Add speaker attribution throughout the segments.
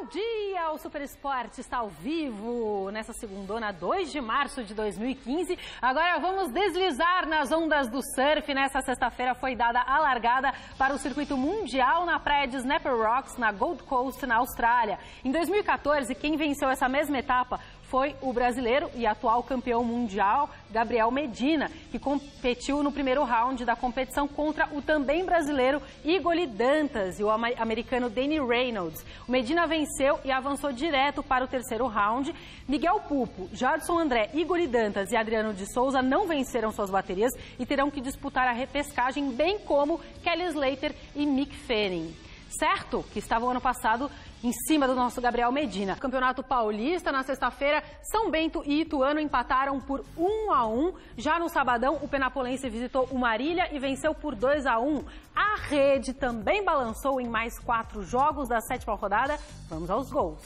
Speaker 1: Bom dia! O Super Esporte está ao vivo nessa segundona, 2 de março de 2015. Agora vamos deslizar nas ondas do surf. Nessa sexta-feira foi dada a largada para o circuito mundial na praia de Snapper Rocks, na Gold Coast, na Austrália. Em 2014, quem venceu essa mesma etapa foi o brasileiro e atual campeão mundial, Gabriel Medina, que competiu no primeiro round da competição contra o também brasileiro Igor Dantas e o americano Danny Reynolds. O Medina venceu e avançou direto para o terceiro round. Miguel Pupo, Jadson André, Igor Dantas e Adriano de Souza não venceram suas baterias e terão que disputar a repescagem, bem como Kelly Slater e Mick Fanning. Certo que estavam ano passado em cima do nosso Gabriel Medina. Campeonato Paulista, na sexta-feira, São Bento e Ituano empataram por 1-1. Já no sabadão, o penapolense visitou o Marília e venceu por 2-1. A Rede também balançou em mais 4 jogos da 7ª rodada. Vamos aos gols.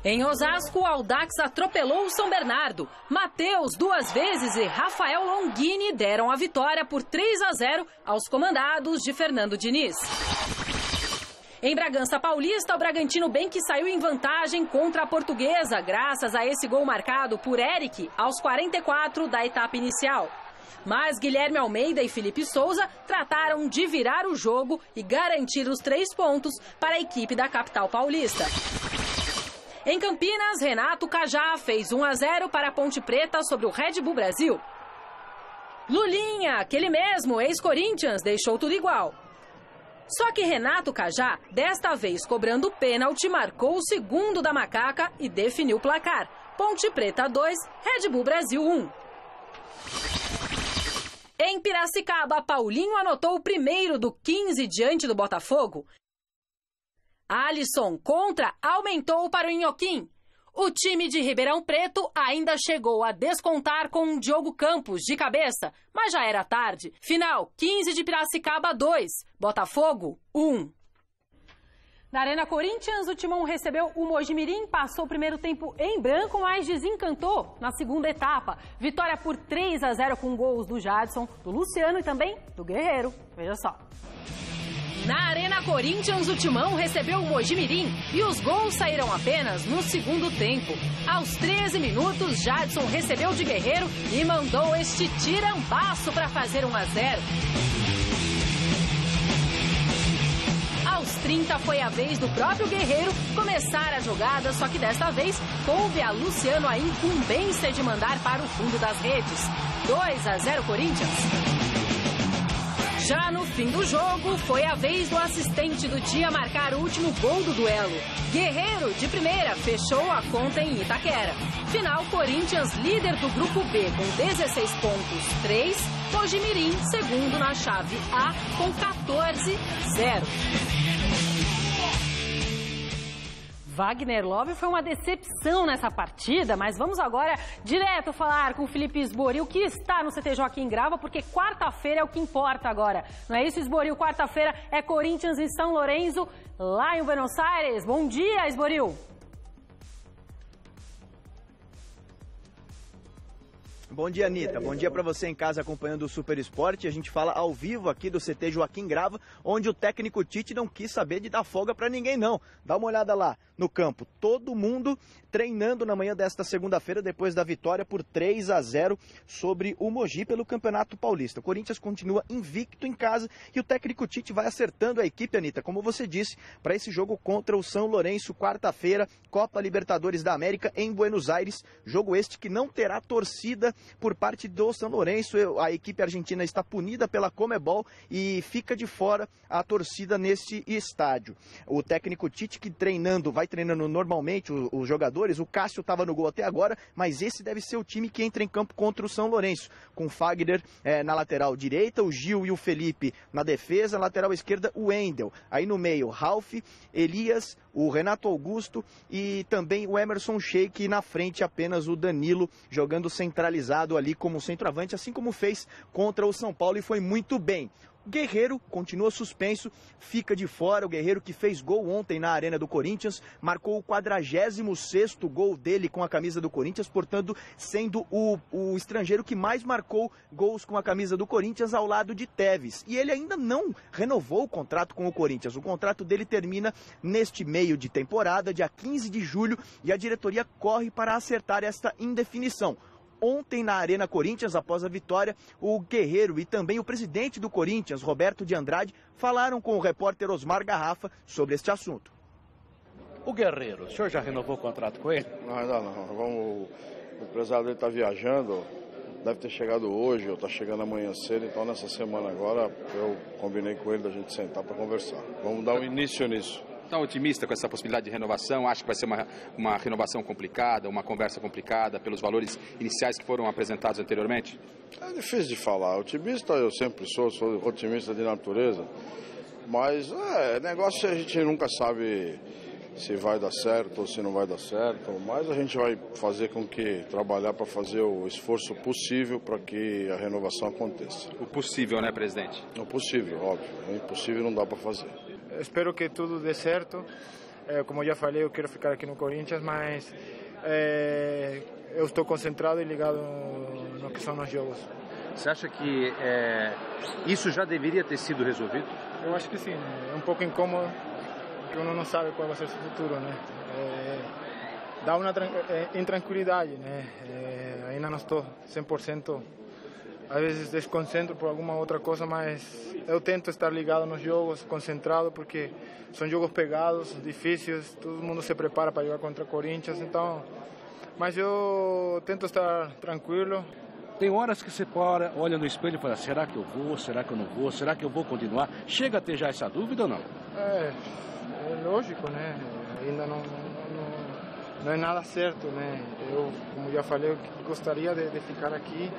Speaker 2: Em Osasco, o Audax atropelou o São Bernardo. Matheus, 2 vezes, e Rafael Longini deram a vitória por 3-0 aos comandados de Fernando Diniz. Em Bragança Paulista, o Bragantino bem que saiu em vantagem contra a Portuguesa, graças a esse gol marcado por Eric aos 44 da etapa inicial. Mas Guilherme Almeida e Felipe Souza trataram de virar o jogo e garantir os 3 pontos para a equipe da capital paulista. Em Campinas, Renato Cajá fez 1-0 para a Ponte Preta sobre o Red Bull Brasil. Lulinha, aquele mesmo, ex-Corinthians, deixou tudo igual. Só que Renato Cajá, desta vez cobrando pênalti, marcou o segundo da Macaca e definiu o placar. Ponte Preta 2, Red Bull Brasil 1. Em Piracicaba, Paulinho anotou o primeiro do 15 diante do Botafogo. Alisson, contra, aumentou para o Inhoquim. O time de Ribeirão Preto ainda chegou a descontar com Diogo Campos de cabeça, mas já era tarde. Final, 15 de Piracicaba 2, Botafogo 1.
Speaker 1: Na Arena Corinthians, o Timão recebeu o Mojimirim, passou o primeiro tempo em branco, mas desencantou na segunda etapa. Vitória por 3-0 com gols do Jadson, do Luciano e também do Guerreiro. Veja só.
Speaker 2: Na Arena Corinthians, o Timão recebeu o Mojimirim e os gols saíram apenas no segundo tempo. Aos 13 minutos, Jadson recebeu de Guerreiro e mandou este tirambaço para fazer 1-0. Aos 30 foi a vez do próprio Guerreiro começar a jogada, só que desta vez coube a Luciano a incumbência de mandar para o fundo das redes. 2-0 Corinthians. Já no fim do jogo, foi a vez do assistente do dia marcar o último gol do duelo. Guerreiro, de primeira, fechou a conta em Itaquera. Final, Corinthians, líder do Grupo B, com 16 pontos, 3. Mojimirim, segundo na chave A, com 14-0.
Speaker 1: Wagner Love foi uma decepção nessa partida, mas vamos agora direto falar com o Felipe Esboril, que está no CT Joaquim Grava, porque quarta-feira é o que importa agora. Não é isso, Esboril? Quarta-feira é Corinthians em São Lourenço, lá em Buenos Aires. Bom dia, Esboril.
Speaker 3: Bom dia, Anitta. Bom dia para você em casa acompanhando o Super Esporte. A gente fala ao vivo aqui do CT Joaquim Grava, onde o técnico Tite não quis saber de dar folga para ninguém, não. Dá uma olhada lá no campo. Todo mundo treinando na manhã desta segunda-feira, depois da vitória por 3-0 sobre o Mogi pelo Campeonato Paulista. O Corinthians continua invicto em casa e o técnico Tite vai acertando a equipe, Anitta, como você disse, para esse jogo contra o São Lourenço, quarta-feira, Copa Libertadores da América em Buenos Aires. Jogo este que não terá torcida por parte do São Lourenço. A equipe argentina está punida pela Conmebol e fica de fora a torcida neste estádio. O técnico Tite, que vai treinando normalmente os jogadores. O Cássio estava no gol até agora, mas esse deve ser o time que entra em campo contra o São Lourenço, com Fagner na lateral direita, o Gil e o Felipe na defesa, lateral esquerda o Wendel, aí no meio Ralf, Elias, o Renato Augusto e também o Emerson Sheik, e na frente apenas o Danilo jogando centralizado ali como centroavante, assim como fez contra o São Paulo e foi muito bem. Guerreiro continua suspenso, fica de fora. O Guerreiro, que fez gol ontem na Arena do Corinthians, marcou o 46º gol dele com a camisa do Corinthians, portanto, sendo o estrangeiro que mais marcou gols com a camisa do Corinthians, ao lado de Tevez. E ele ainda não renovou o contrato com o Corinthians. O contrato dele termina neste meio de temporada, dia 15 de julho, e a diretoria corre para acertar esta indefinição. Ontem, na Arena Corinthians, após a vitória, o Guerreiro e também o presidente do Corinthians, Roberto de Andrade, falaram com o repórter Osmar Garrafa sobre este assunto.
Speaker 4: O Guerreiro, o senhor já renovou o contrato com ele?
Speaker 5: Não, ainda não. O empresário dele está viajando, deve ter chegado hoje ou está chegando amanhã cedo, então nessa semana agora eu combinei com ele da gente sentar para conversar. Vamos dar um início nisso.
Speaker 6: Está otimista com essa possibilidade de renovação? Acha que vai ser uma renovação complicada, uma conversa complicada pelos valores iniciais que foram apresentados anteriormente?
Speaker 5: É difícil de falar. Otimista eu sempre sou otimista de natureza, mas negócio a gente nunca sabe se vai dar certo ou se não vai dar certo, mas a gente vai fazer trabalhar para fazer o esforço possível para que a renovação aconteça.
Speaker 6: O possível, né, presidente?
Speaker 5: O possível, óbvio. O impossível não dá para fazer.
Speaker 7: Espero que tudo dê certo. Como já falei, eu quero ficar aqui no Corinthians, mas eu estou concentrado e ligado no que são os jogos.
Speaker 4: Você acha que isso já deveria ter sido resolvido?
Speaker 7: Eu acho que sim. É um pouco incômodo, porque uno não sabe qual vai ser o futuro, né? Dá uma intranquilidade, né? Ainda não estou 100%. Às vezes desconcentro por alguma outra coisa, mas eu tento estar ligado nos jogos, concentrado, porque são jogos pegados, difíceis, todo mundo se prepara para jogar contra o Corinthians, então... Mas eu tento estar tranquilo.
Speaker 4: Tem horas que você olha no espelho e fala, será que eu vou, será que eu não vou, será que eu vou continuar? Chega a ter já essa dúvida ou não?
Speaker 7: É lógico, né? Ainda não é nada certo, né? Eu, como já falei, eu gostaria de ficar aqui.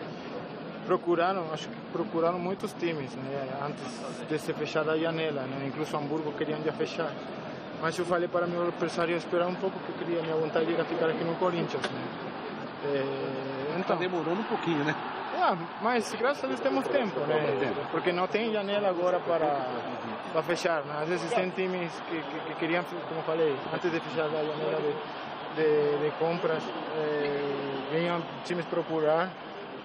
Speaker 7: Acho que procuraram muitos times, né, antes de se fechar a janela, né, incluso Hamburgo queriam já fechar. Mas eu falei para meu empresário esperar um pouco, que eu queria, minha vontade era ficar aqui no Corinthians. Né.
Speaker 4: Então demorando um pouquinho, né?
Speaker 7: Mas graças a Deus temos tempo, né, porque não tem janela agora para fechar. Né. Às vezes tem times que queriam, como eu falei, antes de fechar a janela de compras, vinham times procurar.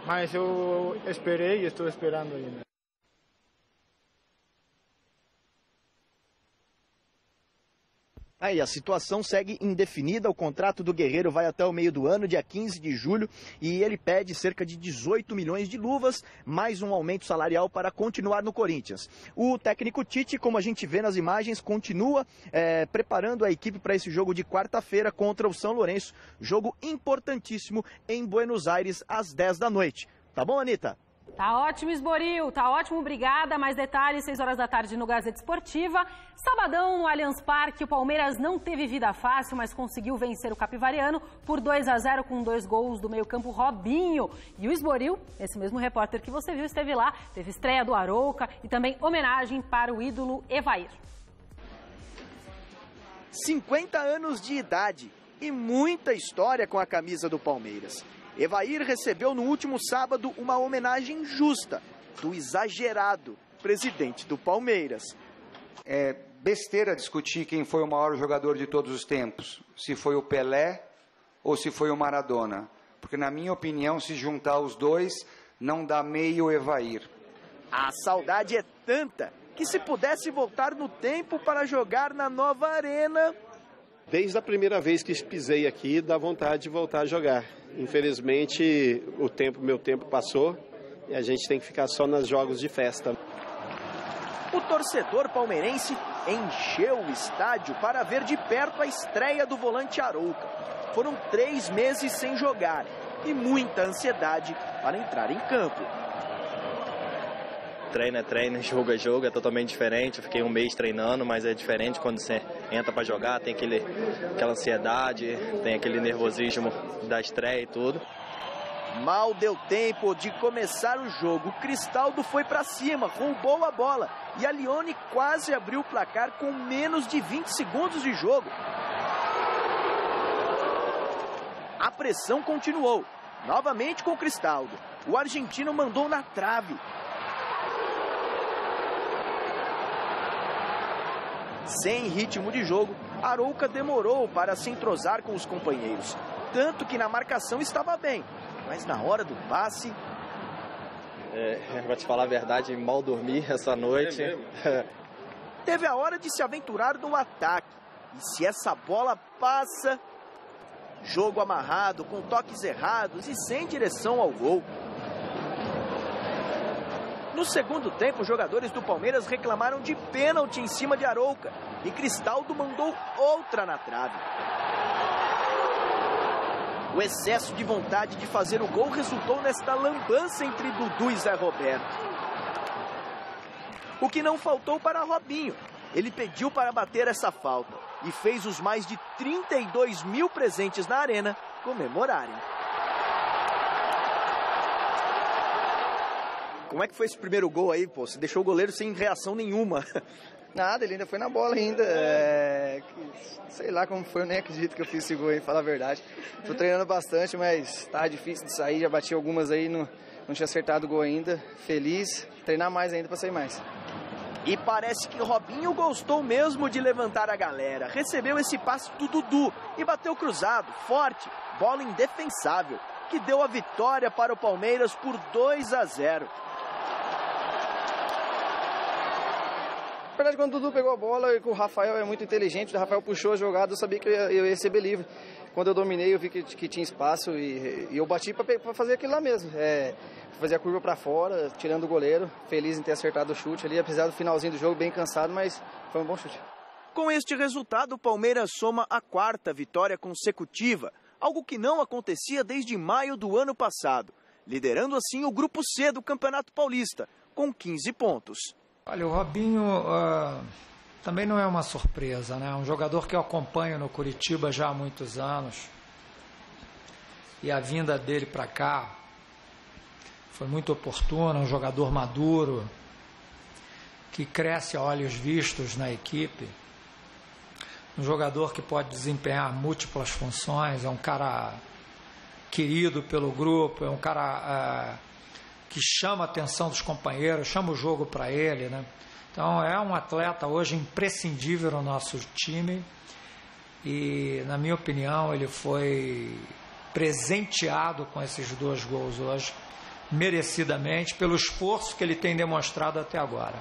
Speaker 7: Mas eu esperei e estou esperando ainda.
Speaker 3: Aí a situação segue indefinida, o contrato do Guerreiro vai até o meio do ano, dia 15 de julho, e ele pede cerca de 18 milhões de luvas, mais um aumento salarial para continuar no Corinthians. O técnico Tite, como a gente vê nas imagens, continua preparando a equipe para esse jogo de quarta-feira contra o São Lourenço, jogo importantíssimo em Buenos Aires, às 10 da noite. Tá bom, Anitta?
Speaker 1: Tá ótimo, Esboril, tá ótimo, obrigada. Mais detalhes, 6 horas da tarde no Gazeta Esportiva. Sabadão, no Allianz Parque, o Palmeiras não teve vida fácil, mas conseguiu vencer o Capivariano por 2-0 com 2 gols do meio-campo Robinho. E o Esboril, esse mesmo repórter que você viu, esteve lá, teve estreia do Arouca e também homenagem para o ídolo Evair.
Speaker 3: 50 anos de idade e muita história com a camisa do Palmeiras. Evair recebeu no último sábado uma homenagem justa do exagerado presidente do Palmeiras.
Speaker 8: É besteira discutir quem foi o maior jogador de todos os tempos, se foi o Pelé ou se foi o Maradona, porque na minha opinião, se juntar os dois, não dá meio Evair.
Speaker 3: A saudade é tanta que se pudesse voltar no tempo para jogar na nova arena...
Speaker 9: Desde a primeira vez que pisei aqui, dá vontade de voltar a jogar. Infelizmente, meu tempo passou e a gente tem que ficar só nos jogos de festa.
Speaker 3: O torcedor palmeirense encheu o estádio para ver de perto a estreia do volante Arouca. Foram 3 meses sem jogar e muita ansiedade para entrar em campo.
Speaker 10: Treino é treino, jogo é jogo, é totalmente diferente. Eu fiquei 1 mês treinando, mas é diferente quando você entra para jogar, tem aquela ansiedade, tem aquele nervosismo da estreia e tudo.
Speaker 3: Mal deu tempo de começar o jogo, o Cristaldo foi para cima, roubou a bola e a Lione quase abriu o placar com menos de 20 segundos de jogo. A pressão continuou, novamente com o Cristaldo. O argentino mandou na trave. Sem ritmo de jogo, Arouca demorou para se entrosar com os companheiros. Tanto que na marcação estava bem, mas na hora do passe...
Speaker 10: Vou te falar a verdade, mal dormi essa noite.
Speaker 3: Teve a hora de se aventurar no ataque. E se essa bola passa... Jogo amarrado, com toques errados e sem direção ao gol. No segundo tempo, os jogadores do Palmeiras reclamaram de pênalti em cima de Arouca. E Cristaldo mandou outra na trave. O excesso de vontade de fazer o gol resultou nesta lambança entre Dudu e Zé Roberto. O que não faltou para Robinho. Ele pediu para bater essa falta e fez os mais de 32 mil presentes na arena comemorarem. Como é que foi esse primeiro gol aí, pô? Você deixou o goleiro sem reação nenhuma.
Speaker 11: Nada, ele ainda foi na bola ainda. Sei lá como foi, eu nem acredito que eu fiz esse gol aí, falar a verdade. Tô treinando bastante, mas tá difícil de sair, já bati algumas aí, não tinha acertado o gol ainda. Feliz, treinar mais ainda para sair mais.
Speaker 3: E parece que Robinho gostou mesmo de levantar a galera. Recebeu esse passe do Dudu e bateu cruzado, forte, bola indefensável, que deu a vitória para o Palmeiras por 2-0.
Speaker 11: Na verdade, quando o Dudu pegou a bola, o Rafael é muito inteligente, o Rafael puxou a jogada, eu sabia que eu ia receber livre. Quando eu dominei, eu vi que tinha espaço e eu bati para fazer aquilo lá mesmo. Fazer a curva para fora, tirando o goleiro, feliz em ter acertado o chute ali, apesar do finalzinho do jogo bem cansado, mas foi um bom chute.
Speaker 3: Com este resultado, o Palmeiras soma a 4ª vitória consecutiva, algo que não acontecia desde maio do ano passado, liderando assim o Grupo C do Campeonato Paulista, com 15 pontos.
Speaker 12: Olha, o Robinho também não é uma surpresa, né? É um jogador que eu acompanho no Curitiba já há muitos anos, e a vinda dele para cá foi muito oportuna, um jogador maduro, que cresce a olhos vistos na equipe, um jogador que pode desempenhar múltiplas funções, é um cara querido pelo grupo, é um cara que chama a atenção dos companheiros, chama o jogo para ele, né? Então é um atleta hoje imprescindível no nosso time e, na minha opinião, ele foi presenteado com esses 2 gols hoje, merecidamente, pelo esforço que ele tem demonstrado até agora.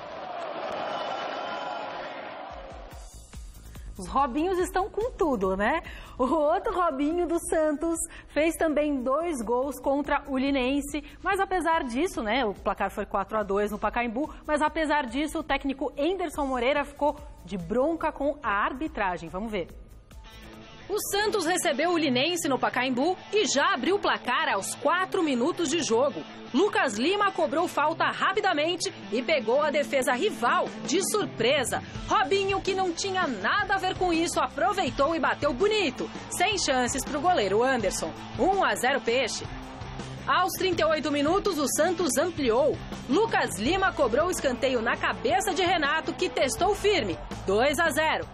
Speaker 1: Os Robinhos estão com tudo, né? O outro Robinho do Santos fez também 2 gols contra o Linense, mas apesar disso, né? O placar foi 4-2 no Pacaembu, mas apesar disso, o técnico Enderson Moreira ficou de bronca com a arbitragem. Vamos ver.
Speaker 2: O Santos recebeu o Linense no Pacaembu e já abriu o placar aos 4 minutos de jogo. Lucas Lima cobrou falta rapidamente e pegou a defesa rival de surpresa. Robinho, que não tinha nada a ver com isso, aproveitou e bateu bonito, sem chances para o goleiro Anderson. 1-0 Peixe. Aos 38 minutos, o Santos ampliou. Lucas Lima cobrou o escanteio na cabeça de Renato, que testou firme. 2-0.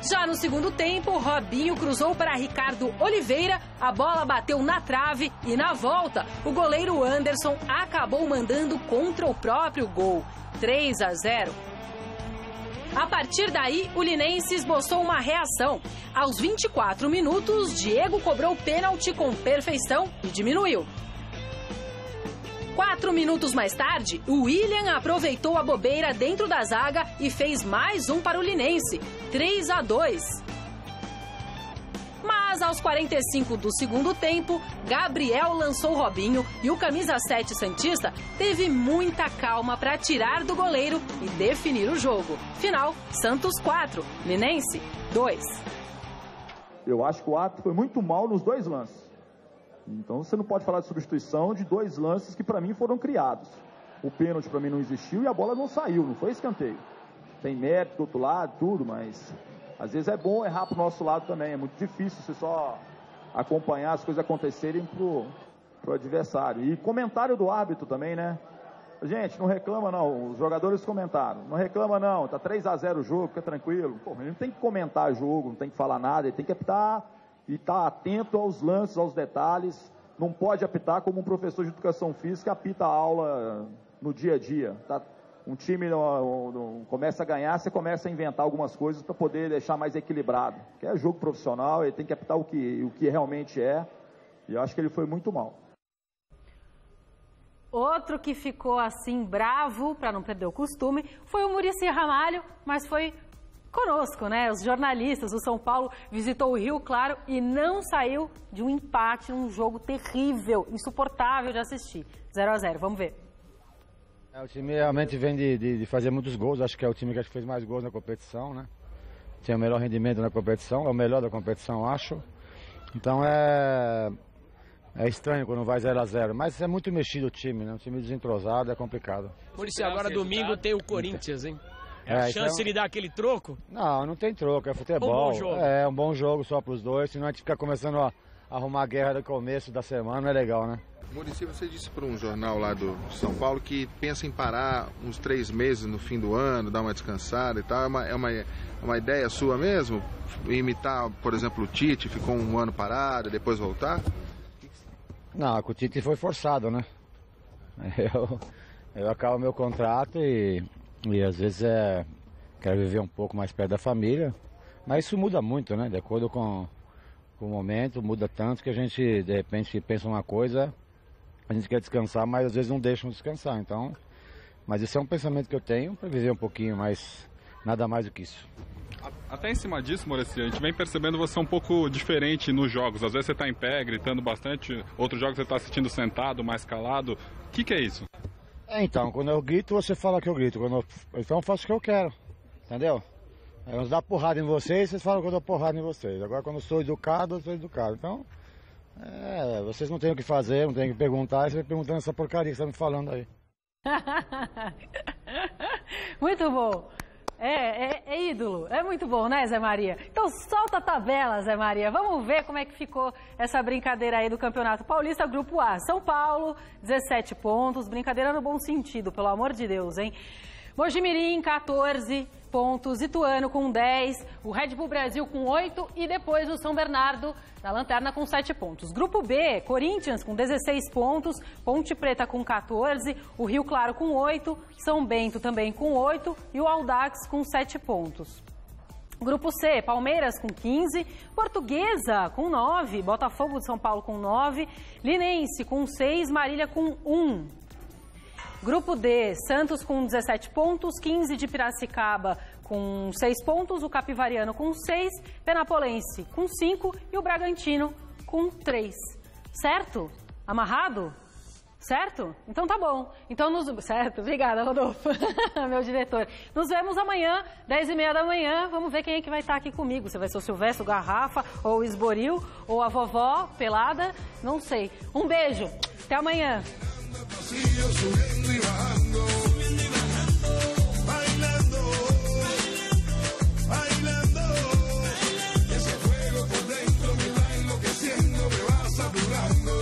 Speaker 2: Já no segundo tempo, Robinho cruzou para Ricardo Oliveira, a bola bateu na trave e na volta, o goleiro Anderson acabou mandando contra o próprio gol. 3-0. A partir daí, o Linense esboçou uma reação. Aos 24 minutos, Diego cobrou pênalti com perfeição e diminuiu. 4 minutos mais tarde, o William aproveitou a bobeira dentro da zaga e fez mais um para o Linense, 3-2. Mas aos 45 do segundo tempo, Gabriel lançou Robinho e o camisa 7 santista teve muita calma para tirar do goleiro e definir o jogo. Final, Santos 4, Linense 2.
Speaker 13: Eu acho que o árbitro foi muito mal nos 2 lances. Então você não pode falar de substituição de 2 lances que para mim foram criados. O pênalti para mim não existiu e a bola não saiu, não foi escanteio. Tem mérito do outro lado, tudo, mas às vezes é bom errar pro nosso lado também. É muito difícil você só acompanhar as coisas acontecerem pro adversário. E comentário do árbitro também, né? Gente, não reclama não, os jogadores comentaram. Não reclama não, tá 3-0 o jogo, fica tranquilo. Pô, ele não tem que comentar jogo, não tem que falar nada, ele tem que apitar e estar atento aos lances, aos detalhes. Não pode apitar como um professor de educação física apita a aula no dia a dia. Tá? um time não começa a ganhar, você começa a inventar algumas coisas para poder deixar mais equilibrado. Que é jogo profissional, ele tem que apitar o que realmente é, e eu acho que ele foi muito mal.
Speaker 1: Outro que ficou assim bravo, para não perder o costume, foi o Muricy Ramalho, mas foi conosco, né? Os jornalistas, o São Paulo visitou o Rio Claro e não saiu de um empate, um jogo terrível, insuportável de assistir. 0-0, vamos ver.
Speaker 14: O time realmente vem de fazer muitos gols, acho que é o time que fez mais gols na competição, né? Tem o melhor rendimento na competição, é o melhor da competição, acho. Então é estranho quando vai 0-0, mas é muito mexido o time, né? Um time desentrosado, é complicado.
Speaker 15: Muricy, agora domingo tem o Corinthians, hein? É a chance
Speaker 14: então...
Speaker 15: de ele dar aquele troco?
Speaker 14: Não tem troco, é futebol.
Speaker 15: Um bom jogo.
Speaker 14: É um bom jogo só para os dois, senão a gente fica começando a arrumar guerra no começo da semana, não é legal, né?
Speaker 16: Muricy, você disse para um jornal lá do São Paulo que pensa em parar uns 3 meses no fim do ano, dar uma descansada e tal. É uma ideia sua mesmo? Imitar, por exemplo, o Tite, ficou um ano parado e depois voltar?
Speaker 14: Não, o Tite foi forçado, né? Eu acabo meu contrato e às vezes quero viver um pouco mais perto da família, mas isso muda muito, né? De acordo com o momento, muda tanto que a gente, de repente, pensa uma coisa, a gente quer descansar, mas às vezes não deixam descansar, então... Mas esse é um pensamento que eu tenho para viver um pouquinho mais, nada mais do que isso.
Speaker 17: Até em cima disso, Muricy, a gente vem percebendo você um pouco diferente nos jogos. Às vezes você está em pé, gritando bastante, outros jogos você está assistindo sentado, mais calado. O que é isso?
Speaker 14: Então, quando eu grito, você fala que eu grito. Então eu faço o que eu quero, entendeu? Eu dou porrada em vocês, vocês falam que eu dou porrada em vocês. Agora, quando eu sou educado, eu sou educado. Então, vocês não têm o que fazer, não têm o que perguntar, e você vai perguntando essa porcaria que você está me falando aí.
Speaker 1: Muito bom. É ídolo, é muito bom, né, Zé Maria? Então solta a tabela, Zé Maria. Vamos ver como é que ficou essa brincadeira aí do Campeonato Paulista, Grupo A. São Paulo, 17 pontos, brincadeira no bom sentido, pelo amor de Deus, hein? Mojimirim, 14 pontos, Ituano com 10, o Red Bull Brasil com 8 e depois o São Bernardo na lanterna com 7 pontos. Grupo B, Corinthians com 16 pontos, Ponte Preta com 14, o Rio Claro com 8, São Bento também com 8 e o Audax com 7 pontos. Grupo C, Palmeiras com 15, Portuguesa com 9, Botafogo de São Paulo com 9, Linense com 6, Marília com 1. Grupo D, Santos com 17 pontos, 15 de Piracicaba com 6 pontos, o Capivariano com 6, Penapolense com 5 e o Bragantino com 3. Certo? Amarrado? Certo? Então tá bom. Certo, obrigada, Rodolfo, meu diretor. Nos vemos amanhã, 10h30 da manhã. Vamos ver quem é que vai estar aqui comigo. Se vai ser o Silvestre, o Garrafa, ou o Esboril, ou a vovó Pelada, não sei. Um beijo, até amanhã.
Speaker 18: Subiendo y bajando, bailando, bailando, ese fuego por dentro me va enloqueciendo, me va saturando.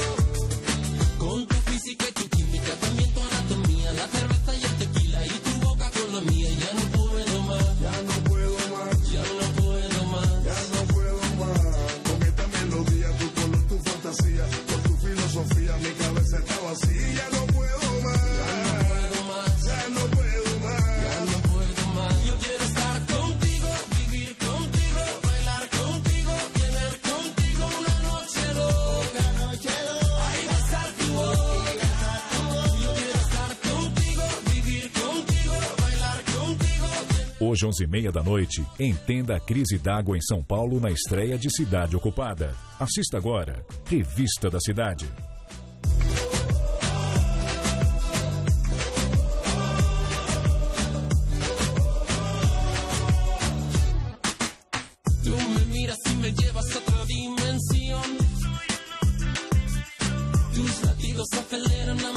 Speaker 18: Con tu física y tu química, también tu anatomía, la cerveza y el tequila y tu boca con la mía, ya no puedo más, ya no puedo más, ya no puedo más, ya no puedo más. Con esta melodía, tu color, tu fantasía, con tu filosofía, mi cabeza está vacía, no puedo más, ya no puedo más, ya no puedo más. Yo quiero estar contigo, vivir contigo, bailar contigo, tener contigo una noche loca, ay, besar tu boca. Yo quiero estar contigo, vivir contigo, bailar contigo.
Speaker 19: Hoje, 11h30 da noite, entenda a crise d'água em São Paulo na estreia de Cidade Ocupada. Assista agora, Revista da Cidade.
Speaker 18: Tú me miras y me llevas a otra dimensión. Tus latidos aceleran la